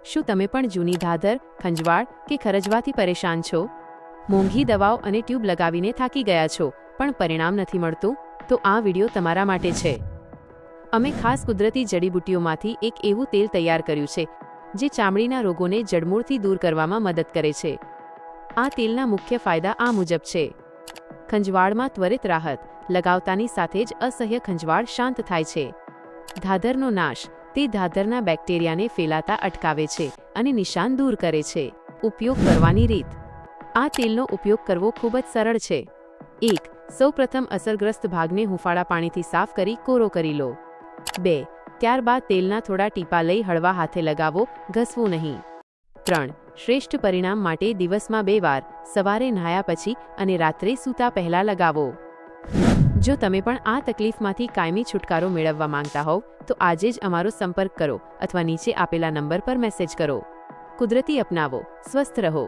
શું તમે પણ જૂની ધાધર, ખંજવાળ કે ખરજવાથી પરેશાન છો? મોંઘી દવાઓ અને ટ્યુબ લગાવીને થાકી ગયા છો, પણ પરિણામ નથી મળતું? તો આ વિડિયો તમારા માટે છે. અમે ખાસ કુદરતી જડીબુટ્ટીઓમાંથી એક એવું તેલ તૈયાર કર્યું છે જે ચામડીના રોગોને જડમૂળથી દૂર કરવામાં મદદ કરે છે. આ તેલના મુખ્ય ફાયદા આ મુજબ છે. ખંજવાળમાં ત્વરિત રાહત, લગાવતાની સાથે જ અસહ્ય ખંજવાળ શાંત થાય છે. ધાધરનો નાશ, તે ધાધરના બેક્ટેરિયાને ફેલાતા અટકાવે છે અને નિશાન દૂર કરે છે. ઉપયોગ કરવાની રીત. આ તેલનો ઉપયોગ કરવો ખૂબ જ સરળ છે. 1. સૌપ્રથમ અસરગ્રસ્ત ભાગને હૂંફાળા પાણીથી સાફ કરી કોરો કરી લો. 2. ત્યારબાદ તેલના થોડા ટીપા લઈ હળવા હાથે લગાવો, ઘસવું નહીં. 3. શ્રેષ્ઠ પરિણામ માટે દિવસમાં 2 વાર, સવારે નહાયા પછી અને રાત્રે સૂતા પહેલા લગાવો. જો તમે પણ આ તકલીફમાંથી કાયમી છુટકારો મેળવવા માંગતા હોવ તો આજે જ અમારો સંપર્ક કરો અથવા નીચે આપેલા નંબર પર મેસેજ કરો. કુદરતી અપનાવો, સ્વસ્થ રહો.